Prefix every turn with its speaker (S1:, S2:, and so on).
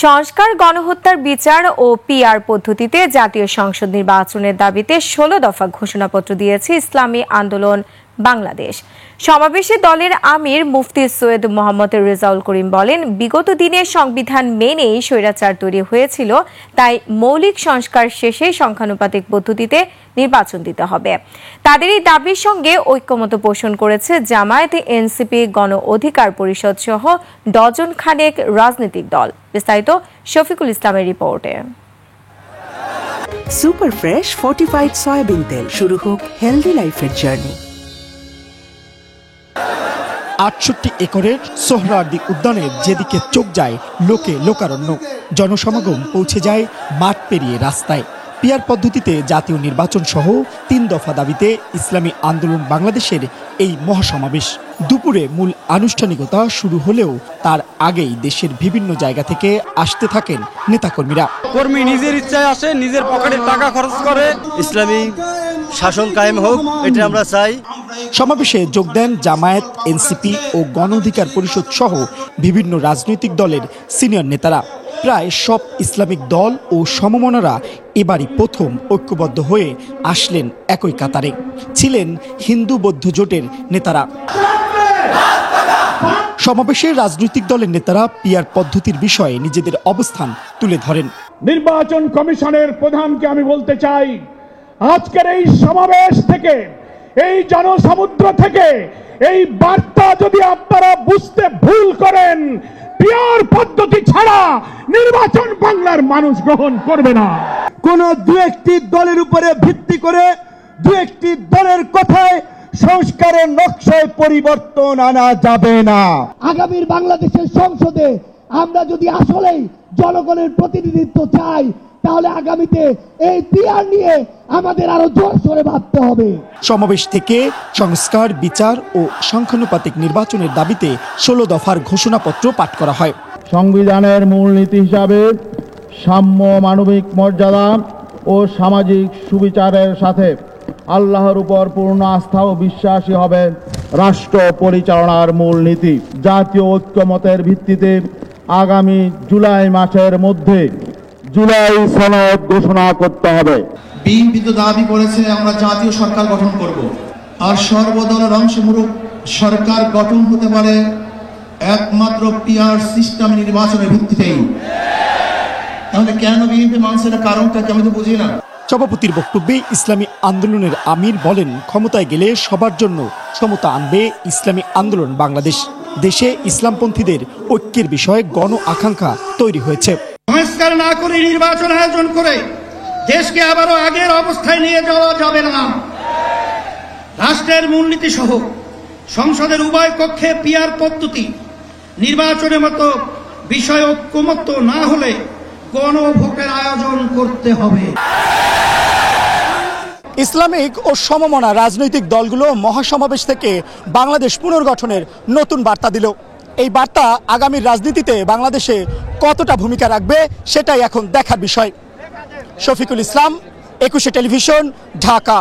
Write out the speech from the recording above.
S1: সংস্কার, গণহত্যার বিচার ও পিআর পদ্ধতিতে জাতীয় সংসদ নির্বাচনের দাবিতে ১৬ দফা ঘোষণাপত্র দিয়েছে ইসলামী আন্দোলন বাংলাদেশ। সমাবেশে দলের আমির মুফতি সৈয়দ মোহাম্মদ রেজাউল করিম বলেন, বিগত দিনে সংবিধান মেনেই স্বৈরাচার তৈরি হয়েছিল, তাই মৌলিক সংস্কার শেষে সংখ্যানুপাতিক পদ্ধতিতে নির্বাচন দিতে হবে। তাদের এই দাবির সঙ্গে ঐক্যমত পোষণ করেছে জামায়াত, এনসিপি, গণ অধিকার পরিষদ সহ ডজন খানেক রাজনৈতিক দল। বিস্তারিত শফিকুল ইসলামের রিপোর্টে।
S2: সুপার ফ্রেশ ফর্টিফাইড সয়াবিন তেল, শুরু হোক হেলদি লাইফের জার্নি।
S3: ৬৮ একরের সোহরাওয়ার্দী উদ্যানে যেদিকে চোখ যায় লোকে লোকারণ্য, জনসমাগম পৌঁছে যায় মাঠ পেরিয়ে রাস্তায়। পিআর পদ্ধতিতে জাতীয় নির্বাচন সহ ৩ দফা দাবিতে ইসলামী আন্দোলন বাংলাদেশের এই মহাসমাবেশ। দুপুরে মূল আনুষ্ঠানিকতা শুরু হলেও তার আগেই দেশের বিভিন্ন জায়গা থেকে আসতে থাকেন নেতাকর্মীরা।
S4: কর্মী নিজের ইচ্ছায় আসে, নিজের পকেটের টাকা খরচ করে।
S5: ইসলামী শাসন কায়েম হোক, এটা আমরা চাই।
S3: সমাবেশে যোগ দেন জামায়াত, এনসিপি ও গণ অধিকার পরিষদ সহ বিভিন্ন রাজনৈতিক দলের সিনিয়র নেতারা। প্রায় সব ইসলামিক দল ও সমমনারা এবারই প্রথম ঐক্যবদ্ধ হয়ে আসলেন একই কাতারে। ছিলেন হিন্দু বৌদ্ধ জোটের নেতারা। সমাবেশে রাজনৈতিক দলের নেতারা পিআর পদ্ধতির বিষয়ে নিজেদের অবস্থান তুলে ধরেন।
S6: নির্বাচন কমিশনের প্রধানকে আমি বলতে চাই, আজকের এই সমাবেশ থেকে, এই জনসমুদ্র থেকে এই বার্তা যদি আপনারা বুঝতে ভুল করেন, পিআর পদ্ধতি ছাড়া নির্বাচন বাংলার মানুষ গ্রহণ করবে না।
S7: কোন দু একটি দলের উপরে ভিত্তি করে দু একটি দলের কথায় সংস্কারের নকশায় পরিবর্তন আনা যাবে না।
S8: আগামীর বাংলাদেশের সংসদে আমরা যদি আসলেই জনগণের প্রতিনিধিত্ব চাই, তাহলে আগামীতে এই পিআর নিয়ে আমাদের আরো জোর সোরে ভাবতে হবে।
S3: সমাবেশ থেকে সংস্কার, বিচার ও সংখ্যানুপাতিক নির্বাচনের দাবিতে ১৬ দফার ঘোষণাপত্র পাঠ করা হয়।
S7: সংবিধানের মূলনীতি হিসাবে সাম্য, মানবিক মর্যাদা ও সামাজিক সুবিচারের সাথে আল্লাহর উপর পূর্ণ আস্থা ও বিশ্বাসী হবে রাষ্ট্র পরিচালনার মূলনীতি। জাতীয় ঐক্যমতের ভিত্তিতে আগামী জুলাই মাসের মধ্যে জুলাই সনদ ঘোষণা করতে হবে।
S9: বিএনপি তো দাবি করেছে আমরা জাতীয় সরকার গঠন করব, আর সর্বদলের অংশমূলক সরকার গঠন হতে পারে একমাত্র পিআর সিস্টেম নির্বাচনের ভিত্তিতেই। তাহলে কেন বিএনপি মানছে না? কারণটা কি আমি তো বুঝি না।
S3: সভাপতির বক্তব্যে ইসলামী আন্দোলনের আমির বলেন, ক্ষমতায় গেলে সবার জন্য সমতা আনবে ইসলামী আন্দোলন বাংলাদেশ। দেশে ইসলামপন্থীদের ঐক্যের বিষয়ে গণ আকাঙ্ক্ষা তৈরি হয়েছে।
S6: সংস্কার না করে নির্বাচন আয়োজন করে দেশকে আবারও আগের অবস্থায় নিয়ে যাওয়া যাবে না। রাষ্ট্রের মূলনীতি সহ সংসদের উভয় কক্ষে পিআর পদ্ধতি নির্বাচনের মতো বিষয় ঐক্যমত্য না হলে গণভোটের আয়োজন করতে হবে।
S3: ইসলামিক ও সমমনা রাজনৈতিক দলগুলো মহাসমাবেশ থেকে বাংলাদেশ পুনর্গঠনের নতুন বার্তা দিল। এই বার্তা আগামীর রাজনীতিতে বাংলাদেশে কতটা ভূমিকা রাখবে সেটাই এখন দেখার বিষয়। শফিকুল ইসলাম, ২১ টেলিভিশন, ঢাকা।